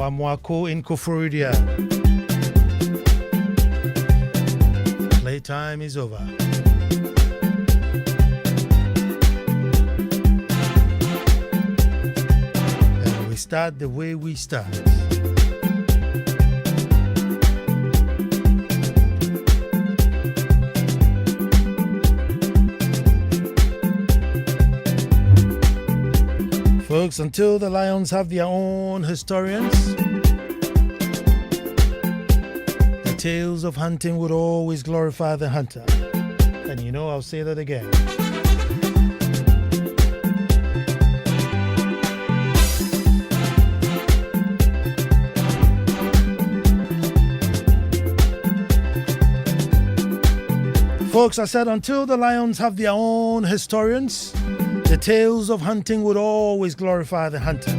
Amwako in Koforidia. Playtime is over. And we start the way we start. Folks, until the lions have their own historians, the tales of hunting would always glorify the hunter. And you know, I'll say that again. Folks, I said until the lions have their own historians, the tales of hunting would always glorify the hunter.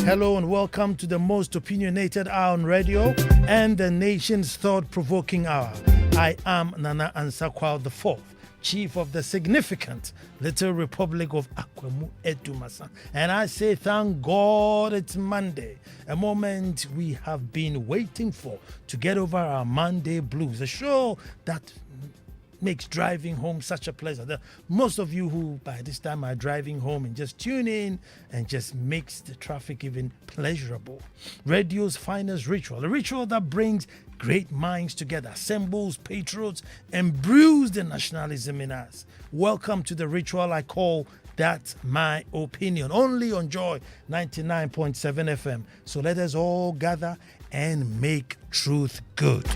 Hello and welcome to the most opinionated hour on radio and the nation's thought-provoking hour. I am Nana Ansah Kwao IV, chief of the significant little republic of Akwemu Edumasa. And I say thank God it's Monday, a moment we have been waiting for to get over our Monday blues, a show that makes driving home such a pleasure. Most of you who by this time are driving home and just tune in and just makes the traffic even pleasurable. Radio's finest ritual, a ritual that brings great minds together, assembles patriots, and brews the nationalism in us. Welcome to the ritual I call That's My Opinion, only on Joy 99.7 FM. So let us all gather and make truth good.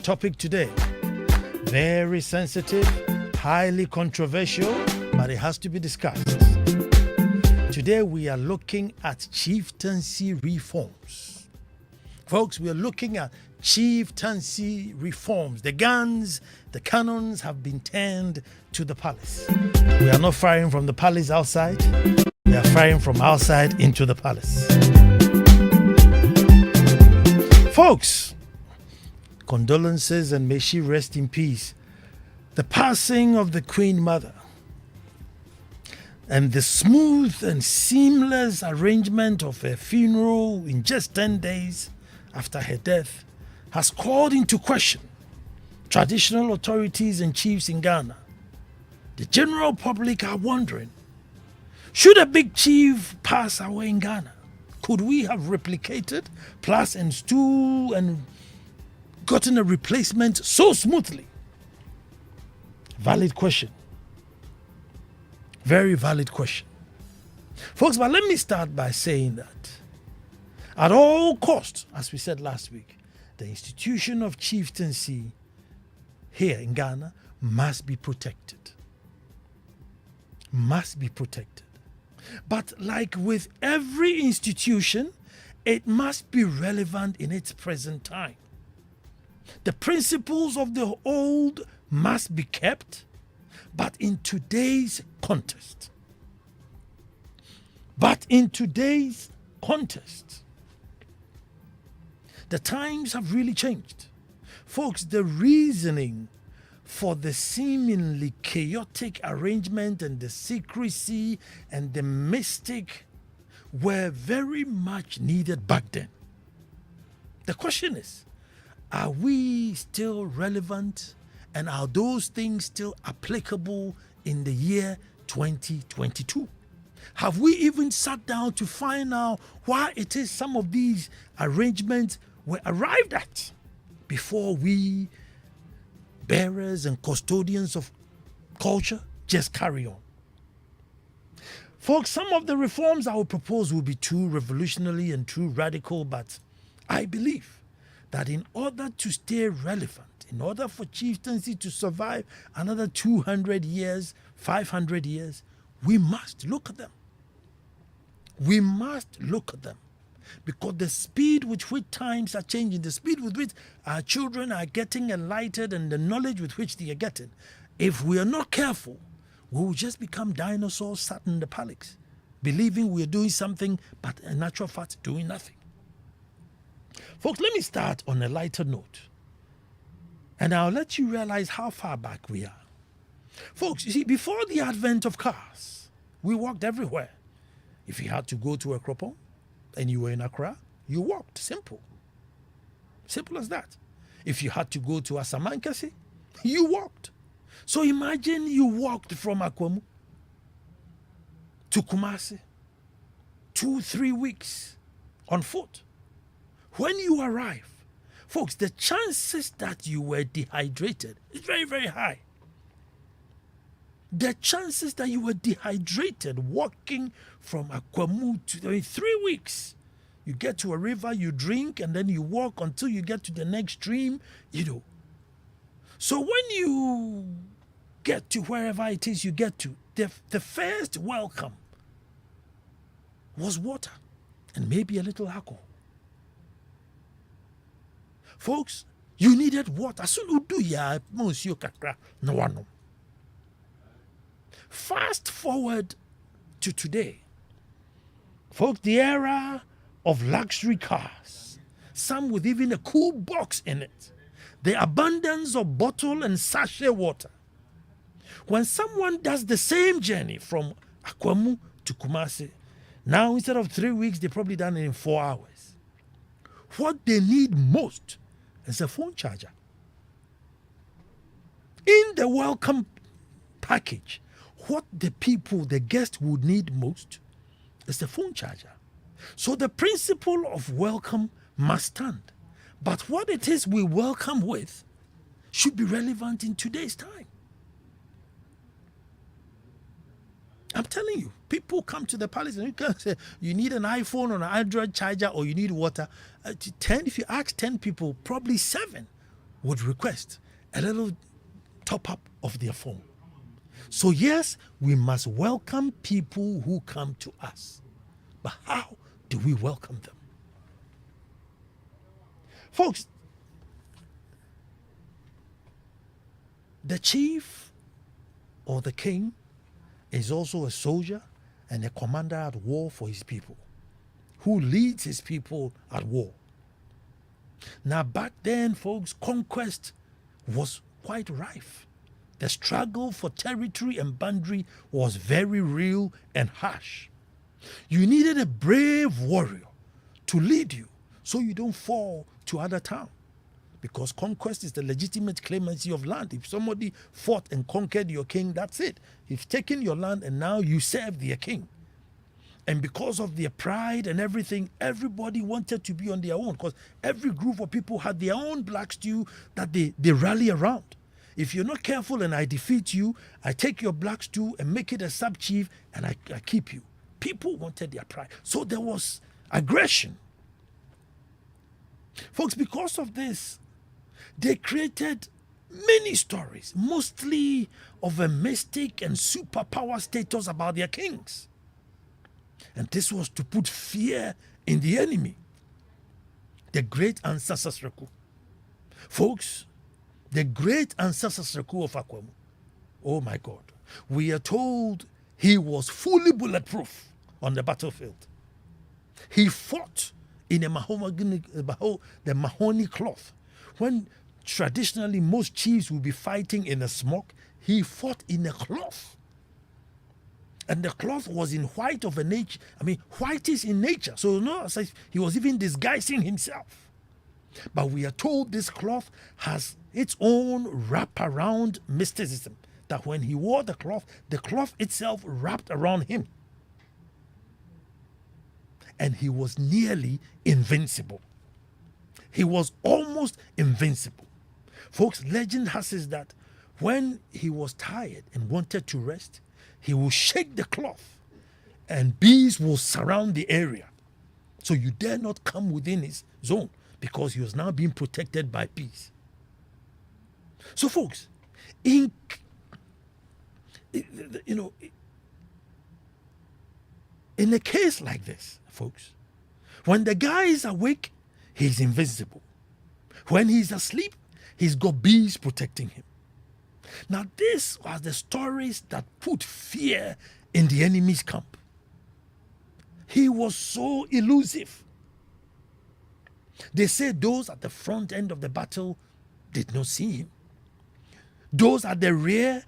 Topic today, very sensitive, highly controversial, but it has to be discussed. Today we are looking at chieftaincy reforms. Folks, we are looking at chieftaincy reforms. The guns, the cannons have been turned to the palace. We are not firing from the palace outside, we are firing from outside into the palace. Folks, condolences and may she rest in peace. The passing of the Queen Mother and the smooth and seamless arrangement of her funeral in just 10 days after her death has called into question traditional authorities and chiefs in Ghana. The general public are wondering, should a big chief pass away in Ghana, could we have replicated plus and stew and gotten a replacement so smoothly? Valid question. Very valid question. Folks, but let me start by saying that at all costs, as we said last week, the institution of chieftaincy here in Ghana must be protected. Must be protected. But like with every institution, it must be relevant in its present time. The principles of the old must be kept, but in today's context. The times have really changed. Folks, the reasoning for the seemingly chaotic arrangement and the secrecy and the mystic were very much needed back then. The question is, are we still relevant, and are those things still applicable in the year 2022? Have we even sat down to find out why it is some of these arrangements were arrived at before we, bearers and custodians of culture, just carry on? Folks, some of the reforms I will propose will be too revolutionary and too radical, but I believe that in order to stay relevant, in order for chieftaincy to survive another 200 years, 500 years, we must look at them. We must look at them. Because the speed with which times are changing, the speed with which our children are getting enlightened and the knowledge with which they are getting, if we are not careful, we will just become dinosaurs sat in the palace, believing we are doing something, but in natural fact, doing nothing. Folks, let me start on a lighter note, and I'll let you realize how far back we are. Folks, you see, before the advent of cars, we walked everywhere. If you had to go to Akropong and you were in Accra, you walked. Simple. Simple as that. If you had to go to Asamankasi, you walked. So imagine you walked from Akwamu to Kumasi, 2-3 weeks on foot. When you arrive, folks, the chances that you were dehydrated is very, very high. The chances that you were dehydrated walking from Akwamu to 3 weeks. You get to a river, you drink, and then you walk until you get to the next stream, So when you get to wherever it is you get to, the first welcome was water and maybe a little alcohol. Folks, you needed water. Fast forward to today. Folks, the era of luxury cars, some with even a cool box in it, the abundance of bottle and sachet water. When someone does the same journey from Akwamu to Kumasi, now instead of 3 weeks, they probably done it in 4 hours. What they need most is a phone charger. In the welcome package, what the guest would need most is the phone charger. So the principle of welcome must stand. But what it is we welcome with should be relevant in today's time. I'm telling you, people come to the palace and you can say, you need an iPhone or an Android charger or you need water. If you ask 10 people, probably 7 would request a little top up of their phone. So yes, we must welcome people who come to us. But how do we welcome them? Folks, the chief or the king is also a soldier and a commander at war for his people, who leads his people at war. Now back then, folks, conquest was quite rife. The struggle for territory and boundary was very real and harsh. You needed a brave warrior to lead you so you don't fall to other town. Because conquest is the legitimate claimancy of land. If somebody fought and conquered your king, that's it. He's taken your land and now you serve their king. And because of their pride and everything, everybody wanted to be on their own, because every group of people had their own black stew that they rally around. If you're not careful and I defeat you, I take your black stew and make it a sub-chief and I keep you. People wanted their pride. So there was aggression. Folks, because of this, they created many stories, mostly of a mystic and superpower status about their kings. And this was to put fear in the enemy. The great Ansah Kwao IV. Folks, the great Ansah Kwao IV of Akwamu, oh my God, we are told he was fully bulletproof on the battlefield. He fought in a mahogany cloth. When traditionally most chiefs would be fighting in a smock, he fought in a cloth. And the cloth was in white of a nature. White is in nature. So he was even disguising himself. But we are told this cloth has its own wraparound mysticism. That when he wore the cloth itself wrapped around him. And he was nearly invincible. He was almost invincible. Folks, legend has it that when he was tired and wanted to rest, he will shake the cloth and bees will surround the area. So you dare not come within his zone because he was now being protected by bees. So folks, in a case like this, folks, when the guy is awake, he's invincible. When he's asleep, he's got bees protecting him. Now, this was the stories that put fear in the enemy's camp. He was so elusive. They say those at the front end of the battle did not see him. Those at the rear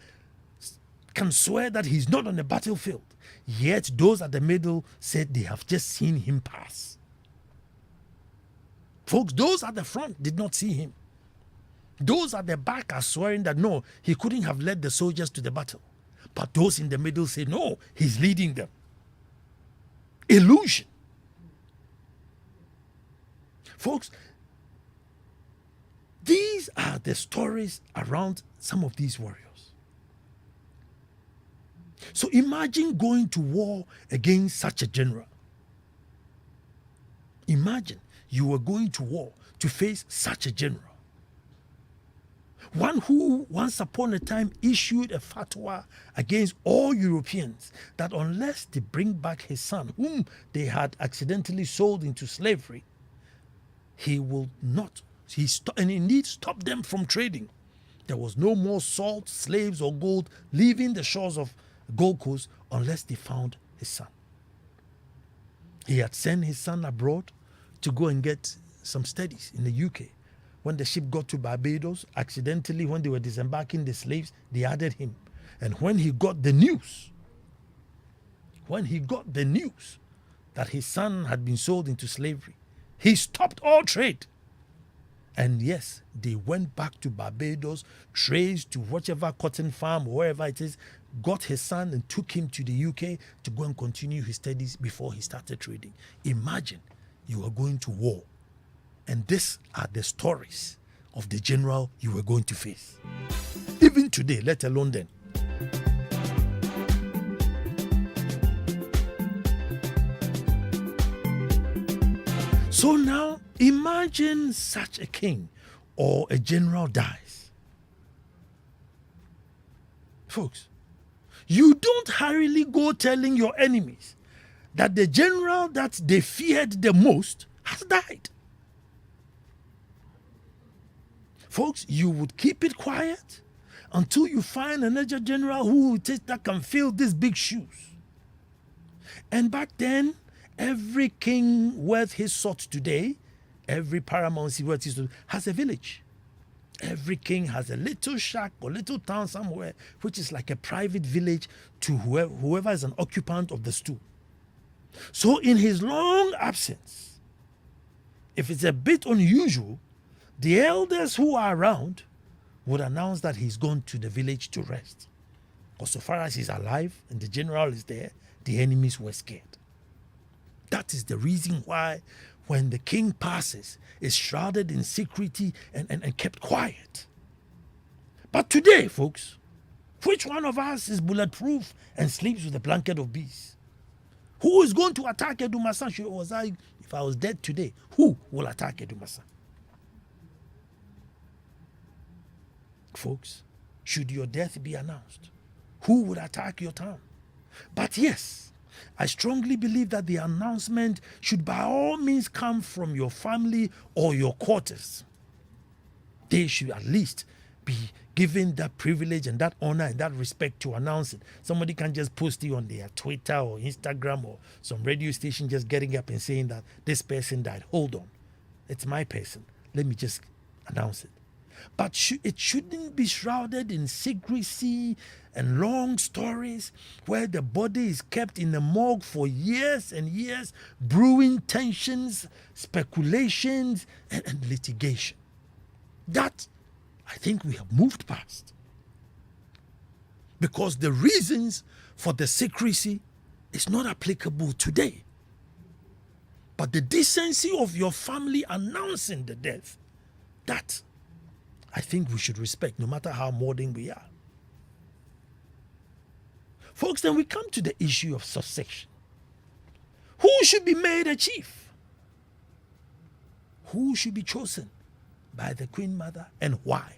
can swear that he's not on the battlefield. Yet those at the middle said they have just seen him pass. Folks, those at the front did not see him. Those at the back are swearing that no, he couldn't have led the soldiers to the battle. But those in the middle say no, he's leading them. Illusion. Folks, these are the stories around some of these warriors. So imagine going to war against such a general. Imagine you were going to war to face such a general. One who once upon a time issued a fatwa against all Europeans that unless they bring back his son, whom they had accidentally sold into slavery, he will not, and indeed stop them from trading. There was no more salt, slaves, or gold leaving the shores of Gold Coast unless they found his son. He had sent his son abroad to go and get some studies in the UK. When the ship got to Barbados, accidentally, when they were disembarking the slaves, they added him. And when he got the news that his son had been sold into slavery, he stopped all trade. And yes, they went back to Barbados, traced to whichever cotton farm, wherever it is, got his son and took him to the UK to go and continue his studies before he started trading. Imagine you are going to war, and these are the stories of the general you were going to face. Even today, let alone then. So now, imagine such a king or a general dies. Folks, you don't hurriedly go telling your enemies that the general that they feared the most has died. Folks, you would keep it quiet until you find another general who that can fill these big shoes. And back then, every king worth his salt today, every paramountcy worth his salt, has a village. Every king has a little shack or little town somewhere, which is like a private village to whoever is an occupant of the stool. So in his long absence, if it's a bit unusual, the elders who are around would announce that he's gone to the village to rest. Because so far as he's alive and the general is there, the enemies were scared. That is the reason why when the king passes, is shrouded in secrecy and kept quiet. But today, folks, which one of us is bulletproof and sleeps with a blanket of bees? Who is going to attack Edumasa? If I was dead today, who will attack Edumasa? Folks, should your death be announced, who would attack your town? But yes, I strongly believe that the announcement should by all means come from your family or your quarters. They should at least be given that privilege and that honor and that respect to announce it. Somebody can just post it on their Twitter or Instagram or some radio station just getting up and saying that this person died. Hold on, it's my person. Let me just announce it. But it shouldn't be shrouded in secrecy and long stories where the body is kept in the morgue for years and years, brewing tensions, speculations, and litigation. That, I think we have moved past. Because the reasons for the secrecy is not applicable today. But the decency of your family announcing the death, that I think we should respect, no matter how modern we are. Folks, then we come to the issue of succession. Who should be made a chief? Who should be chosen by the Queen Mother and why?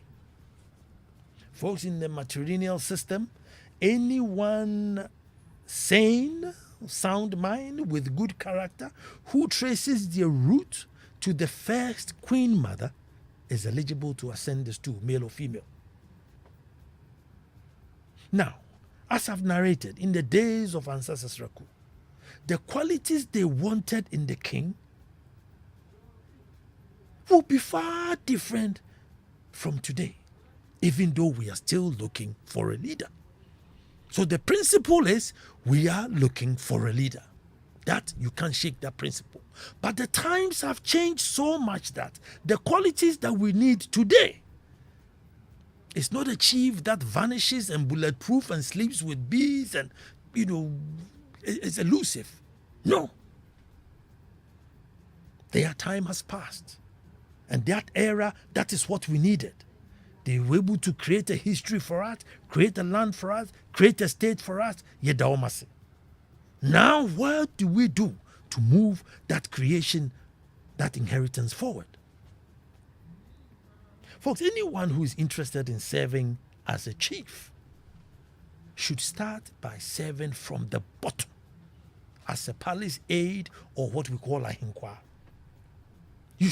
Folks, in the matrilineal system, anyone sane, sound mind, with good character, who traces their root to the first Queen Mother is eligible to ascend the stool, male or female. Now, as I've narrated, in the days of Ancestors Raku, the qualities they wanted in the king will be far different from today, even though we are still looking for a leader. So the principle is we are looking for a leader. That you can't shake that principle. But the times have changed so much that the qualities that we need today, it's not a chief that vanishes and bulletproof and sleeps with bees and, is elusive. No. Their time has passed. And that era, that is what we needed. They were able to create a history for us, create a land for us, create a state for us. Now, what do we do to move that creation, that inheritance forward? Folks, anyone who is interested in serving as a chief should start by serving from the bottom as a palace aide or what we call a hinkwa. You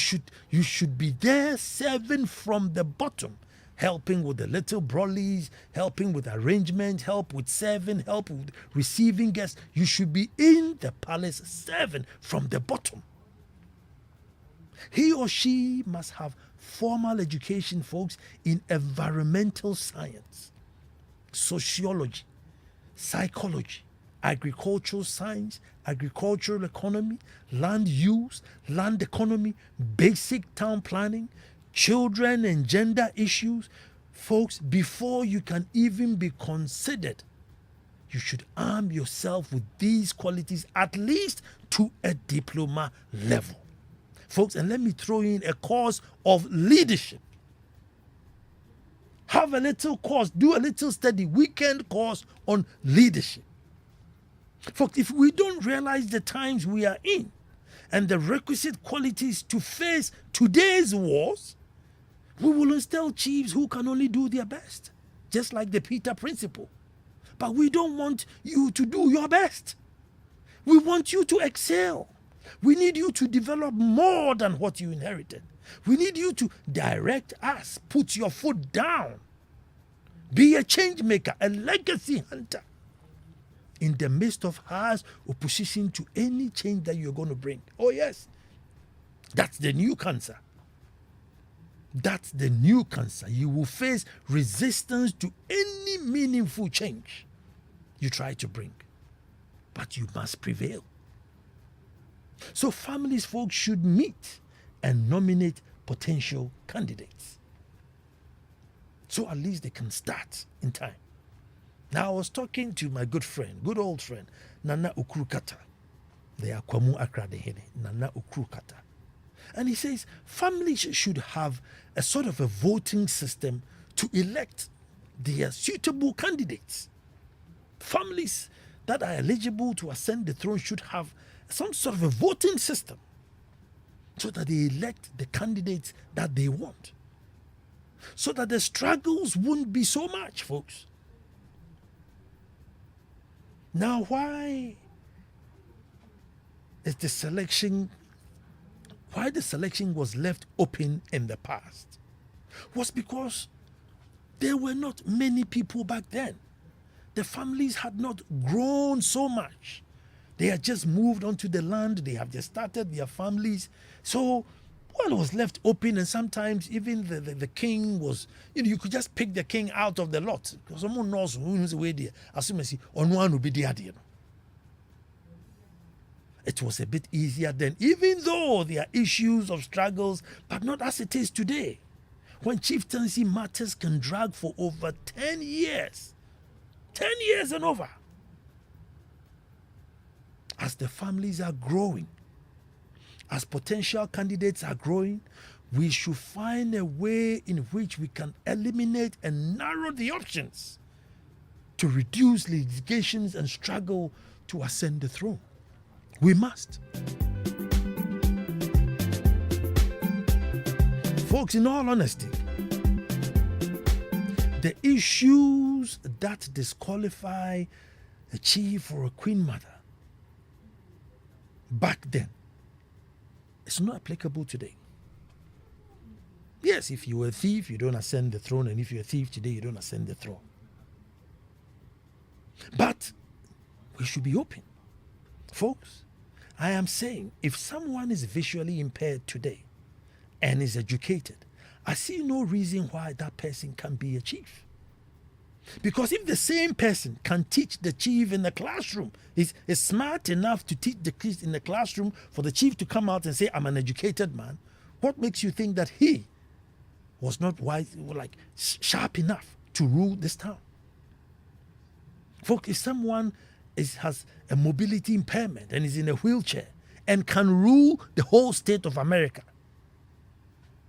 should be there serving from the bottom, helping with the little brollies, helping with arrangement, help with serving, help with receiving guests. You should be in the palace serving from the bottom. He or she must have formal education, folks, in environmental science, sociology, psychology, agricultural science, agricultural economy, land use, land economy, basic town planning, children and gender issues. Folks, before you can even be considered, you should arm yourself with these qualities at least to a diploma level. Folks, and let me throw in a course of leadership. Have a little course, do a little study, weekend course on leadership. Folks, if we don't realize the times we are in and the requisite qualities to face today's wars, we will instill chiefs who can only do their best, just like the Peter principle. But we don't want you to do your best. We want you to excel. We need you to develop more than what you inherited. We need you to direct us, put your foot down, be a change maker, a legacy hunter in the midst of harsh opposition to any change that you're going to bring. Oh yes, that's the new cancer. That's the new cancer. You will face resistance to any meaningful change you try to bring. But you must prevail. So families, folks, should meet and nominate potential candidates. So at least they can start in time. Now I was talking to my good friend, good old friend, Nana Ukrukata. They are Kwamu Akradehene, Nana Ukrukata. And he says families should have a sort of a voting system to elect their suitable candidates. Families that are eligible to ascend the throne should have some sort of a voting system so that they elect the candidates that they want. So that the struggles won't be so much, folks. Now, why the selection was left open in the past was because there were not many people back then. The families had not grown so much. They had just moved onto the land. They have just started their families. So, it was left open, and sometimes even the king was, you could just pick the king out of the lot. Because someone knows who's away there. As soon as he, on one will be there. It was a bit easier then, even though there are issues of struggles, but not as it is today. When chieftaincy matters can drag for over 10 years. 10 years and over. As the families are growing, as potential candidates are growing, we should find a way in which we can eliminate and narrow the options to reduce litigations and struggle to ascend the throne. We must. Folks, in all honesty, the issues that disqualify a chief or a queen mother back then, it's not applicable today. Yes, if you were a thief, you don't ascend the throne, and if you're a thief today, you don't ascend the throne. But we should be open. Folks, I am saying if someone is visually impaired today and is educated, I see no reason why that person can be a chief. Because if the same person can teach the chief in the classroom, is smart enough to teach the kids in the classroom for the chief to come out and say, I'm an educated man, what makes you think that he was not wise, like sharp enough to rule this town? Folks, if someone has a mobility impairment and is in a wheelchair and can rule the whole state of America,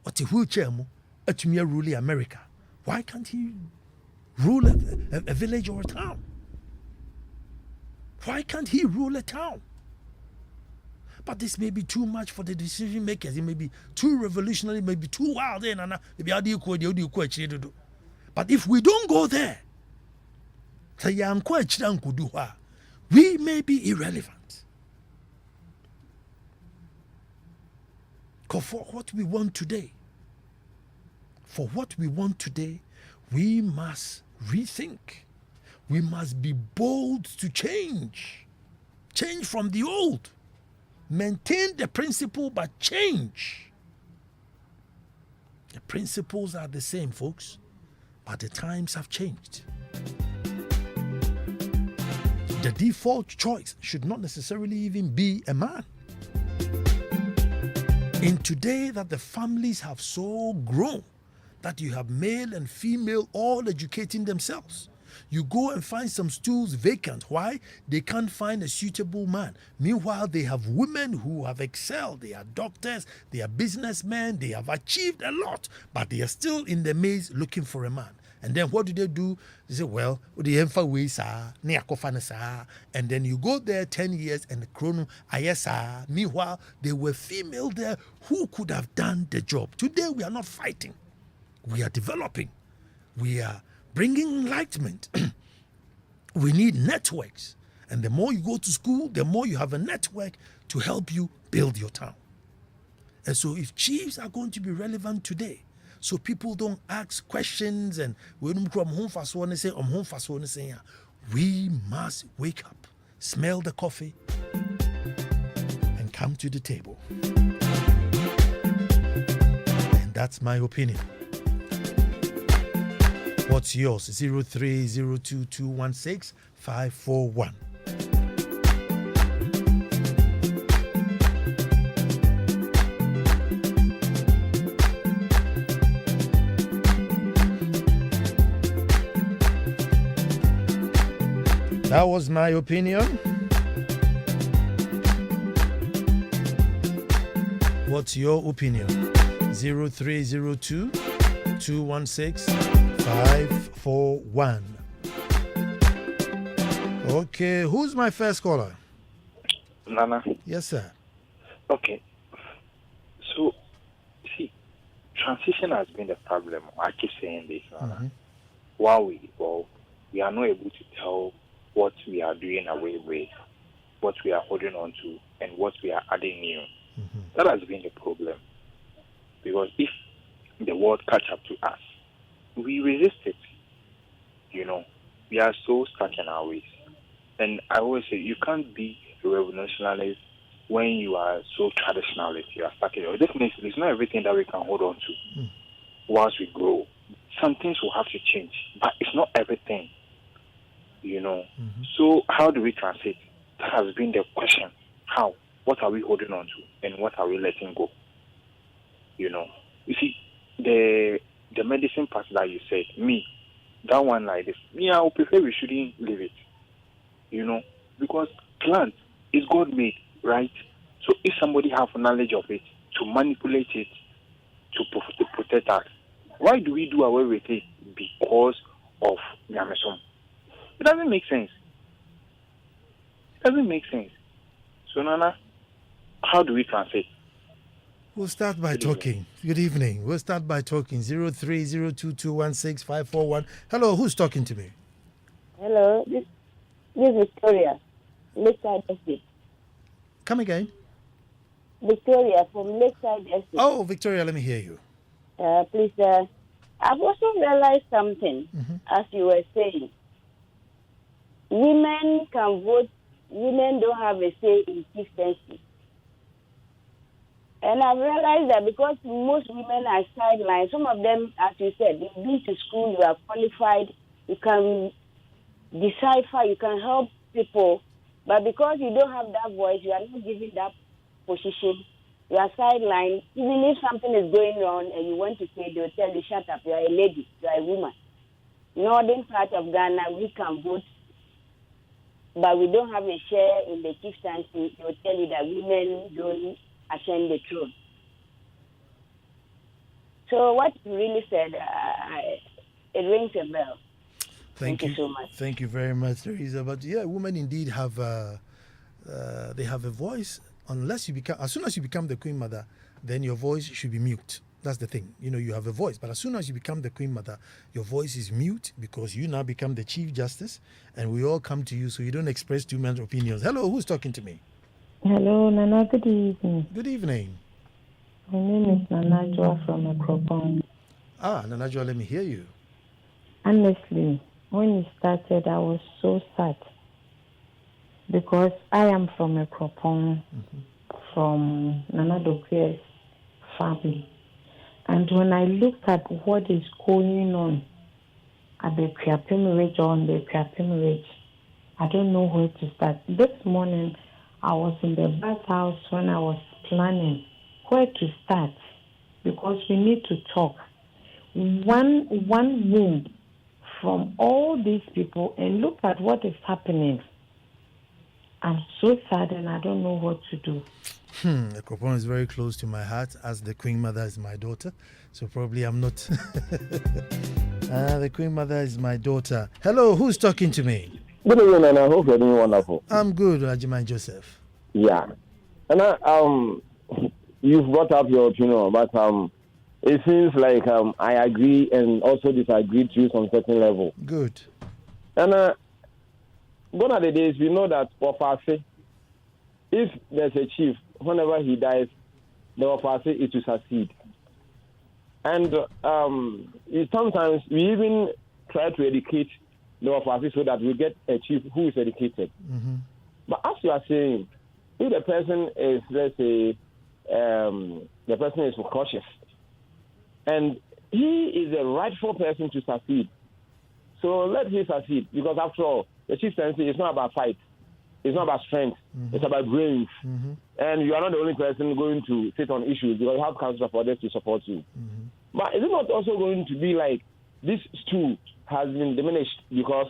what a wheelchair rule America, why can't he rule a village or a town? Why can't he rule a town? But this may be too much for the decision makers. It may be too revolutionary, it may be too wild. But if we don't go there, we may be irrelevant. For what we want today, we must rethink. We must be bold to change. Change from the old. Maintain the principle, but change. The principles are the same, folks, but the times have changed. The default choice should not necessarily even be a man. In today that the families have so grown that you have male and female all educating themselves, you go and find some stools vacant. Why? They can't find a suitable man. Meanwhile, they have women who have excelled. They are doctors, they are businessmen, they have achieved a lot, but they are still in the maze looking for a man. And then what do? They say, well, and then you go there 10 years and the chrono, meanwhile, there were female there who could have done the job. Today, we are not fighting. We are developing. We are bringing enlightenment. We need networks. And the more you go to school, the more you have a network to help you build your town. And so if chiefs are going to be relevant today, so people don't ask questions and we must wake up, smell the coffee, and come to the table. And that's my opinion. What's yours? 0302216541. That was my opinion. What's your opinion? 0302216541. Okay, who's my first caller? Nana. Yes, sir. Okay. So, see, transition has been the problem. I keep saying this, Nana. Mm-hmm. While we evolve, we are not able to tell what we are doing away with, what we are holding on to, and what we are adding new. Mm-hmm. That has been the problem. Because if the world catch up to us, we resist it. We are so stuck in our ways. And I always say, you can't be a revolutionary when you are so traditionalist. You are stuck in your ways. Definitely, it's not everything that we can hold on to whilst we grow. Some things will have to change, but it's not everything. Mm-hmm. So how do we transit? That has been the question. How? What are we holding on to, and what are we letting go? You see, the medicine part that you said, that one like this, I would prefer we shouldn't leave it. Because plant is God made, right? So if somebody have knowledge of it to manipulate it to protect us, why do we do away with it? Because of Yamesom. It doesn't make sense. So, Nana, how do we translate? We'll start by talking. Good evening. We'll start by talking. 0302216541. Hello, who's talking to me? Hello, this is Victoria, Lakeside Estate. Come again? Victoria from Lakeside Estate. Oh, Victoria, let me hear you. Please, I've also realized something, as you were saying. Women can vote, women don't have a say in chieftaincy. And I've realized that because most women are sidelined, some of them, as you said, they've been to school, you are qualified, you can decipher, you can help people, but because you don't have that voice, you are not given that position, you are sidelined. Even if something is going on and you want to say, they'll tell you, shut up, you are a lady, you are a woman. Northern part of Ghana, we can vote, but we don't have a share in the chieftaincy. They'll tell you that women don't ascend the throne. So what you really said, it rings a bell. Thank you so much. Thank you very much, Teresa. But yeah, women indeed have they have a voice. As soon as you become the Queen Mother, then your voice should be mute. That's the thing. You have a voice, but as soon as you become the Queen Mother, your voice is mute because you now become the Chief Justice, and we all come to you, so you don't express too many opinions. Hello, who's talking to me? Hello, Nana. Good evening. Good evening. My name is Nana Joa from Akropong. Nana Joa, let me hear you. Honestly, when it started, I was so sad because I am from Akropong, from Nana Dokue's family. And when I looked at what is going on at the Kriapimirage or on the Kriapimirage, I don't know where to start. This morning, I was in the bathhouse when I was planning where to start because we need to talk. One room from all these people and look at what is happening. I'm so sad and I don't know what to do. The Akropong is very close to my heart as the Queen Mother is my daughter. So probably I'm not. The Queen Mother is my daughter. Hello, who's talking to me? Good evening, and I hope you're doing wonderful. I'm good, Ajiman Joseph. Yeah. And you've brought up your opinion, but it seems like I agree and also disagree to some certain level. Good. And gone are the days we know that if there's a chief, whenever he dies, the Ofase is to succeed. And sometimes we even try to educate the Ofase so that we get a chief who is educated. Mm-hmm. But as you are saying, if the person is, let's say, the person is cautious, and he is the rightful person to succeed, so let him succeed, because after all, the chieftaincy is not about fight. It's not about strength. Mm-hmm. It's about brains. Mm-hmm. And you are not the only person going to sit on issues because you have council for others to support you. Mm-hmm. But is it not also going to be like this stool has been diminished because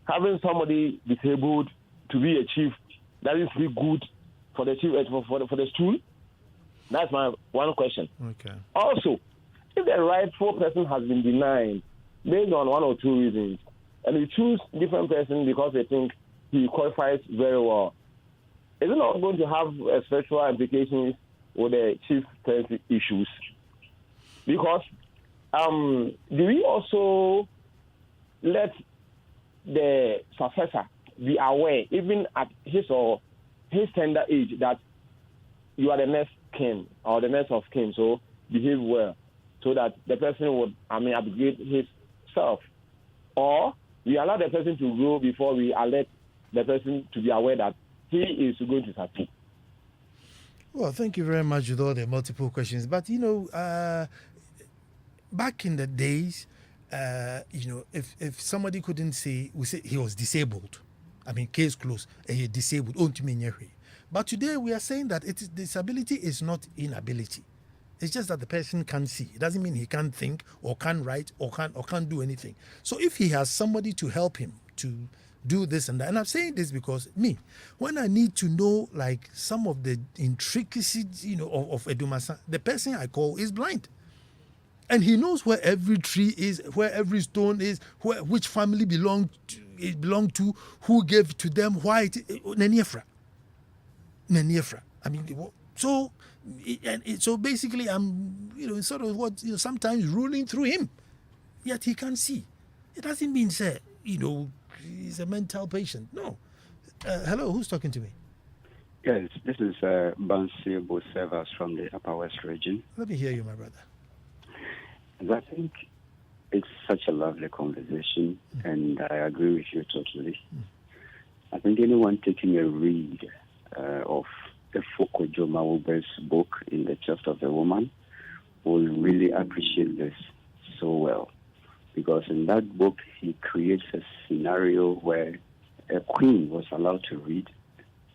having somebody disabled to be a chief, that is really good for the chief for the stool? That's my one question. Okay. Also, if the rightful person has been denied based on one or two reasons, and we choose different person because they think he qualifies very well, is it not going to have special implications with the chieftaincy issues? Because do we also let the successor be aware, even at his tender age, that you are the next king or the next of kin, so behave well, so that the person would, upgrade himself? Or we allow the person to grow before we alert the person to be aware that he is going to succeed? Well, thank you very much with all the multiple questions. But, back in the days, if somebody couldn't say, we say he was disabled. Case closed, he disabled. But today we are saying that disability is not inability. It's just that the person can't see. It doesn't mean he can't think or can't write or can't do anything. So if he has somebody to help him to do this and that, and I'm saying this because when I need to know like some of the intricacies, of Edumasa, the person I call is blind. And he knows where every tree is, where every stone is, which family it belonged to, who gave to them, why Neniefra. So basically I'm sort of sometimes ruling through him, yet he can't see. It doesn't mean say he's a mental patient. No. Hello, who's talking to me? Yes, this is Bansi Bosevas from the Upper West region. Let me hear you, my brother. I think it's such a lovely conversation, and I agree with you totally. I think anyone taking a read of the Foucault Joma book, In the Chest of the Woman, will really appreciate this so well. because in that book he creates a scenario where a queen was allowed to read,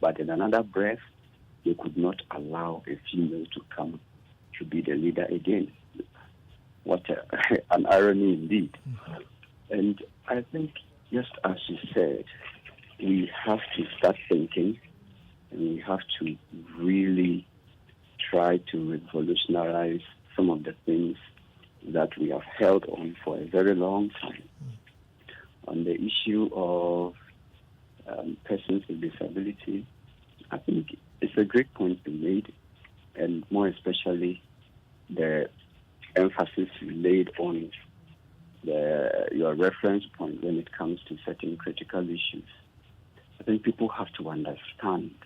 but in another breath, they could not allow a female to come to be the leader again. What an irony indeed. And I think, just as you said, we have to start thinking, and we have to really try to revolutionize some of the things that we have held on for a very long time. On the issue of persons with disability, I think it's a great point to be made, and more especially the emphasis laid on your reference point when it comes to certain critical issues. I think people have to understand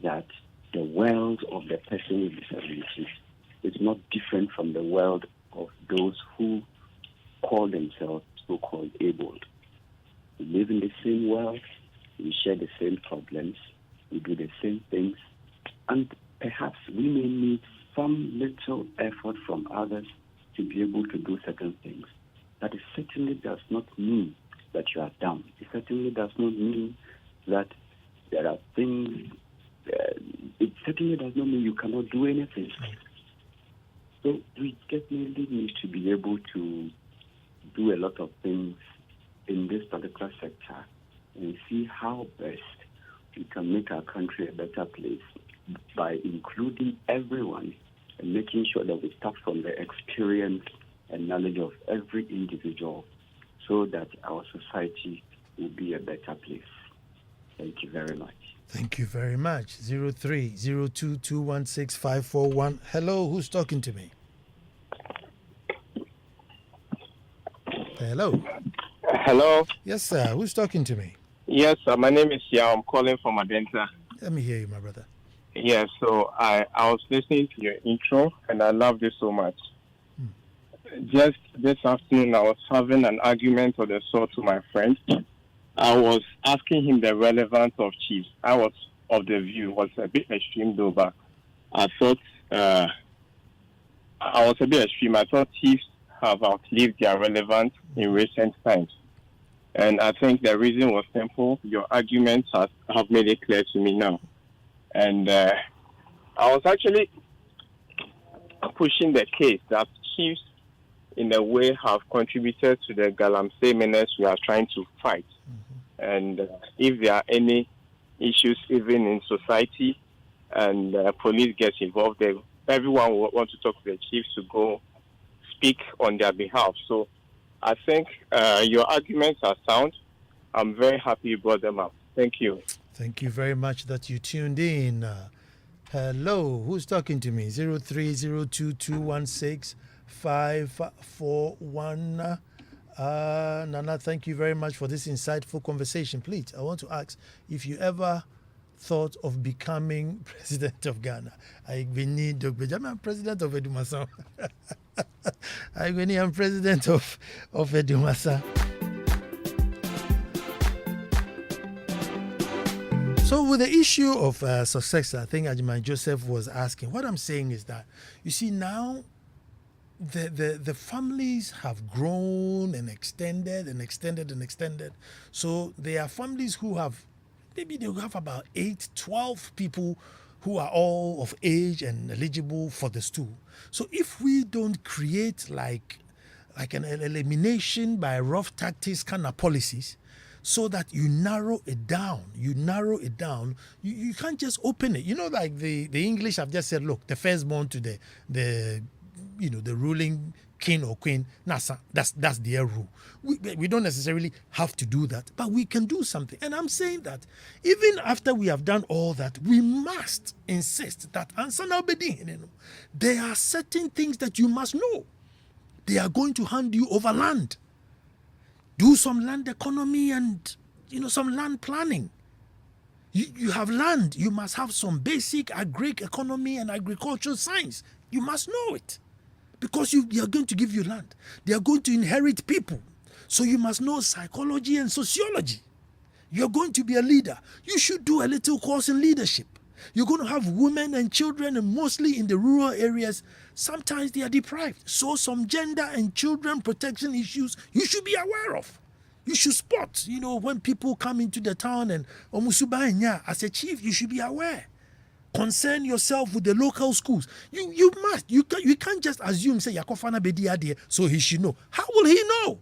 that the world of the person with disabilities is not different from the world of those who call themselves so-called abled. We live in the same world, we share the same problems, we do the same things, and perhaps we may need some little effort from others to be able to do certain things. But it certainly does not mean that you are dumb. It certainly does not mean that there are things, it certainly does not mean you cannot do anything. So we definitely need to be able to do a lot of things in this particular sector and see how best we can make our country a better place by including everyone and making sure that we start from the experience and knowledge of every individual so that our society will be a better place. Thank you very much. Thank you very much. 0302216541. Hello, who's talking to me? Hello. Hello. Yes, sir. Who's talking to me? Yes, sir. My name is Yao. I'm calling from Adenta. Let me hear you, my brother. Yes, so I was listening to your intro, and I loved it so much. Just this afternoon, I was having an argument of the sort to my friend. I was asking him the relevance of chiefs. I was of the view, was a bit extreme though, but I thought I was a bit extreme. I thought chiefs have outlived their relevance in recent times. And I think the reason was simple. Your arguments have made it clear to me now. And I was actually pushing the case that chiefs, in a way, have contributed to the galamsey menace we are trying to fight. And if there are any issues even in society and police gets involved, everyone will want to talk to the chiefs to go speak on their behalf. So I think your arguments are sound. I'm very happy you brought them up. Thank you. Thank you very much that you tuned in. Hello, who's talking to me? 0302216541. Nana, thank you very much for this insightful conversation. Please, I want to ask if you ever thought of becoming president of Ghana. I'm president of Edumasa. I'm president of Edumasa. So with the issue of success, I think Ajimai Joseph was asking, what I'm saying is that, you see, now the families have grown and extended and extended and extended. So there are families who have, maybe they'll have about 8, 12 people who are all of age and eligible for the stool. So if we don't create like an elimination by rough tactics kind of policies, so that you narrow it down, you can't just open it. You know, like the English have just said, look, the firstborn to the ruling king or queen, that's their rule. We don't necessarily have to do that, but we can do something. And I'm saying that even after we have done all that, we must insist that there are certain things that you must know. They are going to hand you over land. Do some land economy and some land planning. You have land, you must have some basic agric economy and agricultural science. You must know it. Because they are going to give you land. They are going to inherit people. So you must know psychology and sociology. You're going to be a leader. You should do a little course in leadership. You're going to have women and children, and mostly in the rural areas, sometimes they are deprived. So some gender and children protection issues you should be aware of. You should spot, when people come into the town and as a chief, you should be aware. Concern yourself with the local schools. You must. You can't just assume, say, Yakofana Bediade, so he should know. How will he know?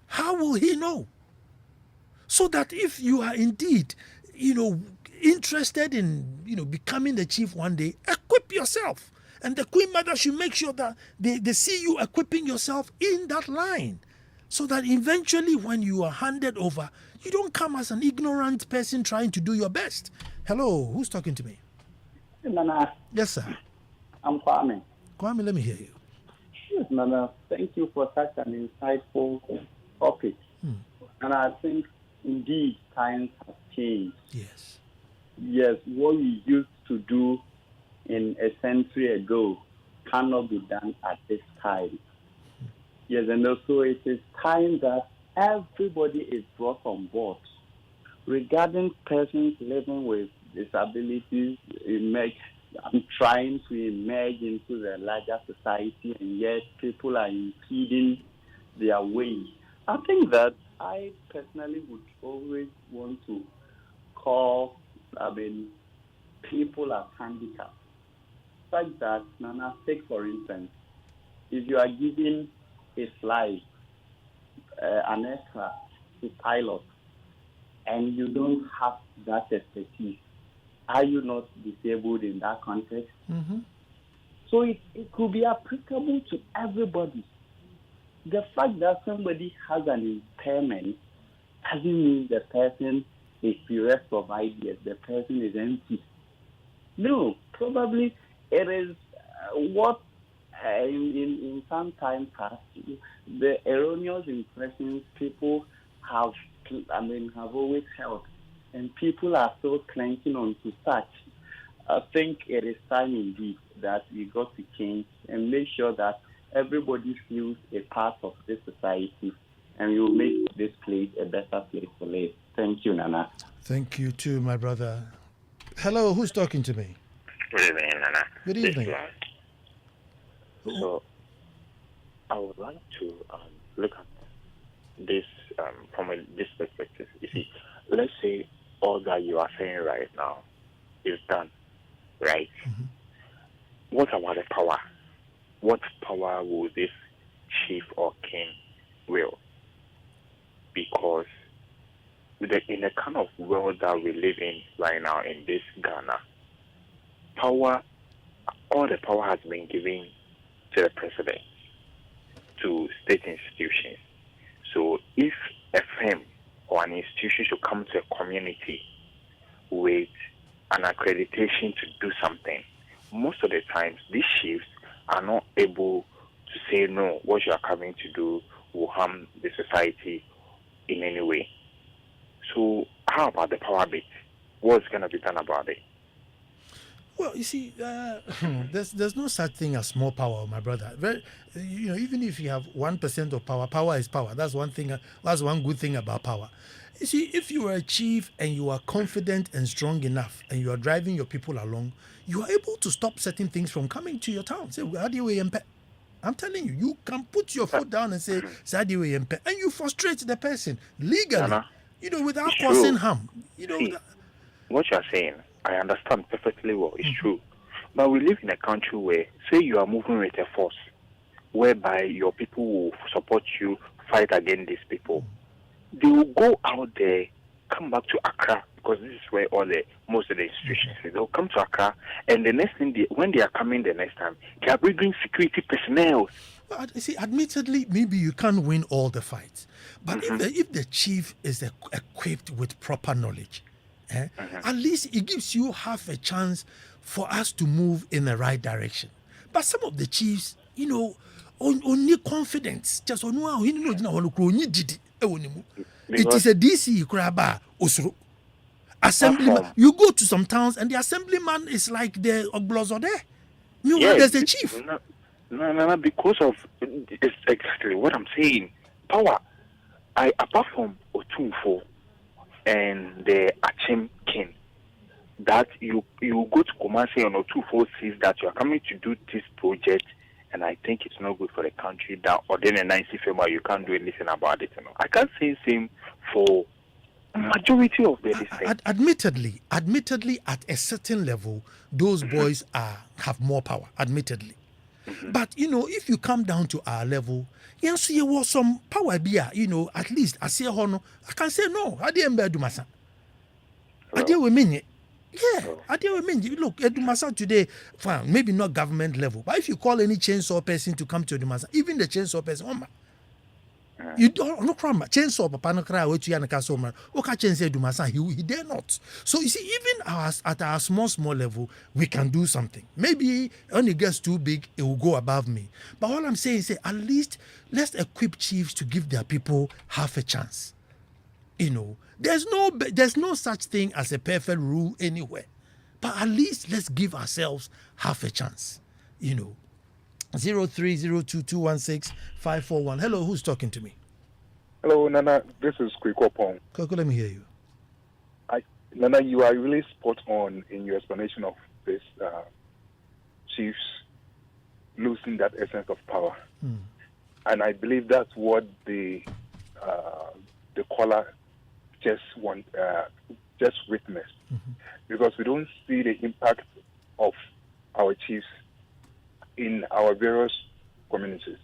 How will he know? So that if you are indeed, interested in, becoming the chief one day, equip yourself. And the Queen Mother should make sure that they see you equipping yourself in that line. So that eventually when you are handed over, you don't come as an ignorant person trying to do your best. Hello, who's talking to me? Nana. Yes, sir. I'm Kwame. Kwame, let me hear you. Yes, Nana. Thank you for such an insightful topic. And I think, indeed, times have changed. Yes. Yes, what we used to do in a century ago cannot be done at this time. Yes, and also it is time that everybody is brought on board. Regarding persons living with disabilities, I'm trying to emerge into the larger society, and yet people are impeding their way. I think that I personally would always want to call, people as handicapped. Such that, Nana, take for instance, if you are giving a flight, an extra to pilot, and you don't have that expertise, are you not disabled in that context? Mm-hmm. So it could be applicable to everybody. The fact that somebody has an impairment doesn't mean the person is bereft of ideas, the person is empty. No, probably it is what in some time past, the erroneous impressions people have always held, and people are still clenching on to such. I think it is time indeed that we got to change and make sure that everybody feels a part of this society, and we will make this place a better place to live. Thank you, Nana. Thank you too, my brother. Hello, who's talking to me? Good evening, Nana. Good evening. So, I would like to look at this from this perspective. You see, let's say all that you are saying right now is done, right? Mm-hmm. What about the power? What power will this chief or king will? Because in the kind of world that we live in right now in this Ghana, all the power has been given to the president, to state institutions. So if a firm or an institution should come to a community with an accreditation to do something, most of the times these chiefs are not able to say no, what you are coming to do will harm the society in any way. So how about the power bit? What's going to be done about it? Well, you see, there's no such thing as small power, my brother. Even if you have 1% of power, power is power. That's one thing. That's one good thing about power. You see, if you are a chief and you are confident and strong enough, and you are driving your people along, you are able to stop certain things from coming to your town. Say, I'm telling you, you can put your foot down and say, and you frustrate the person legally, Nana, without causing harm. See, what you are saying, I understand perfectly well. It's true. But we live in a country where, say you are moving with a force, whereby your people will support you, fight against these people. They will go out there, come back to Accra, because this is where most of the institutions are. They'll come to Accra, and the next thing, when they are coming the next time, they are bringing security personnel. But see, admittedly, maybe you can't win all the fights. But if the chief is equipped with proper knowledge, at least it gives you half a chance for us to move in the right direction. But some of the chiefs, only confidence, just it is a DC Kraba Osro. Assemblyman, you go to some towns and the assemblyman is like the Oglozo there. There's the chief. No, because of it's exactly what I'm saying. Power. Apart from Otunfo and the Achim king, that you go to Kumasi on a 246 that you are coming to do this project, and I think it's not good for the country. That or then a 90 FEMA, you can't do anything about it. I can't say same for majority of the admittedly, at a certain level, those boys have more power. Admittedly, but if you come down to our level, yes, there was some power. At least I say I can say no. I didn't do myself. I deal with me. Yeah, I deal with me. Look, Edumasa today, fine, maybe not government level, but if you call any chainsaw person to come to Edumasa, even the chainsaw person, you don't no crime. Chainsaw papa no cry to yana kaso man. Oka chainsaw Edumasa, he dare not. So you see, even at our small level, we can do something. Maybe when it gets too big, it will go above me. But all I'm saying is, at least let's equip chiefs to give their people half a chance. There's no such thing as a perfect rule anywhere, but at least let's give ourselves half a chance. 0302216541. Hello, who's talking to me? Hello, Nana. This is Kwikopong. Koko, let me hear you. Nana, you are really spot on in your explanation of this chiefs losing that essence of power, and I believe that's what the caller just witnessed, because we don't see the impact of our chiefs in our various communities.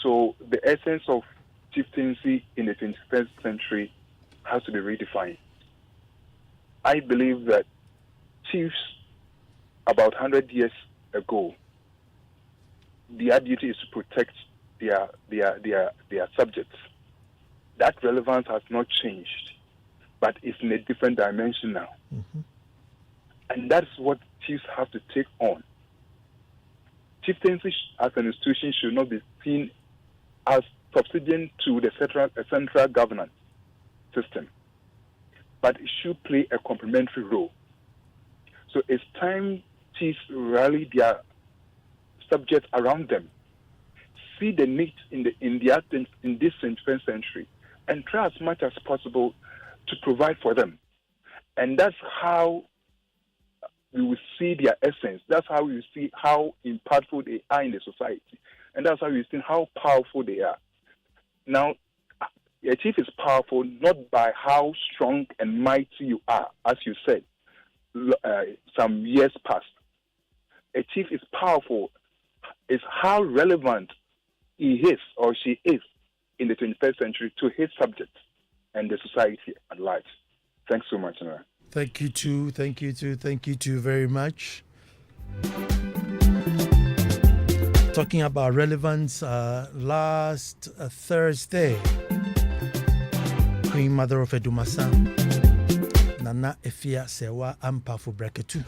So the essence of chieftaincy in the 21st century has to be redefined. I believe that chiefs about 100 years ago, their duty is to protect their subjects. That relevance has not changed, but it's in a different dimension now. And that's what chiefs have to take on. Chieftaincy as an institution should not be seen as subservient to the central governance system, but it should play a complementary role. So it's time chiefs rally their subjects around them, see the needs in this 21st century, and try as much as possible to provide for them. And that's how we will see their essence. That's how we will see how impactful they are in the society. And that's how we see how powerful they are. Now, a chief is powerful not by how strong and mighty you are, as you said some years past. A chief is powerful is how relevant he is or she is in the 21st century to his subjects and the society at large. Thanks so much, Nana. Thank you too very much. Talking about relevance, last Thursday, Queen Mother of Edumasa, Nana Efia Sewa Ampa for Braketu.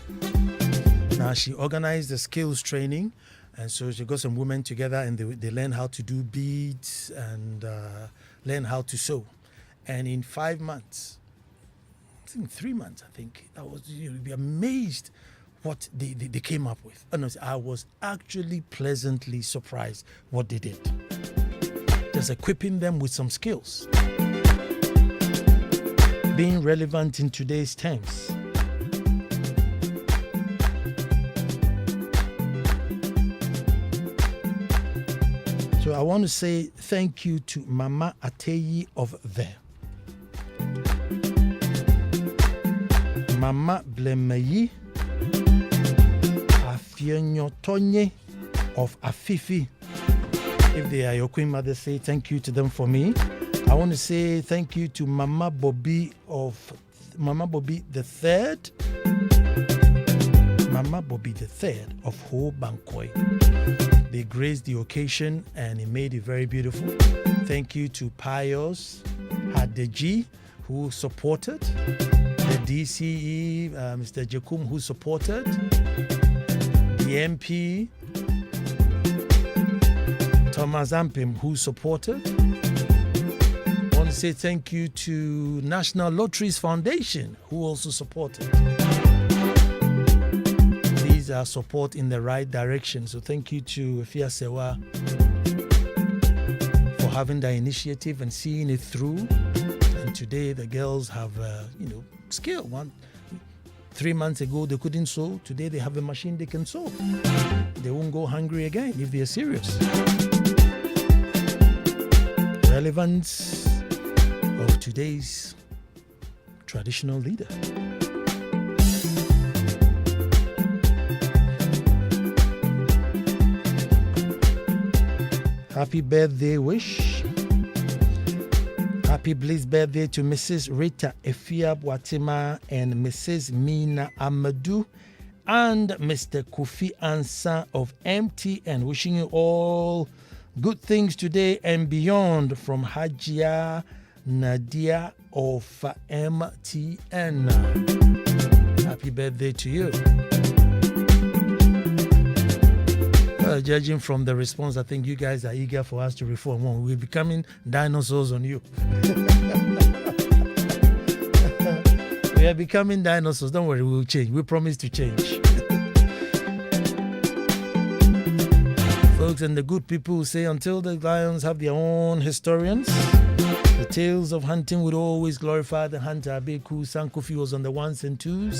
Now she organized the skills training, and so she got some women together and they learn how to do beads and learn how to sew. And in 5 months, I think 3 months, you'd be amazed what they came up with. And I was actually pleasantly surprised what they did. Just equipping them with some skills. Being relevant in today's times. So I want to say thank you to Mama Ateyi of there. Mama Blemeyi Afienyotonye of Afifi. If they are your Queen Mother, say thank you to them for me. I want to say thank you to Mama Bobby the Third. Mama Bobby the Third of Ho Bankoi. They graced the occasion and it made it very beautiful. Thank you to Pius Hadeji, who supported. The DCE, Mr. Jakum, who supported. The MP, Thomas Ampim, who supported. I want to say thank you to National Lotteries Foundation, who also supported. These are support in the right direction. So thank you to Efia Sewa for having the initiative and seeing it through. And today the girls have, skill. 3 months ago, they couldn't sew. Today, they have a machine they can sew. They won't go hungry again if they're serious. Relevance of today's traditional leader. Happy birthday wish. Happy blessed birthday to Mrs. Rita Efia Watima and Mrs. Mina Amadou and Mr. Kofi Ansah of MTN. Wishing you all good things today and beyond from Hajia Nadia of MTN. Happy birthday to you. Judging from the response, I think you guys are eager for us to reform. We're becoming dinosaurs on you. We are becoming dinosaurs. Don't worry, we'll change. We promise to change. Folks, and the good people who say until the lions have their own historians, the tales of hunting would always glorify the hunter. Abeku Sankofi was on the ones and twos.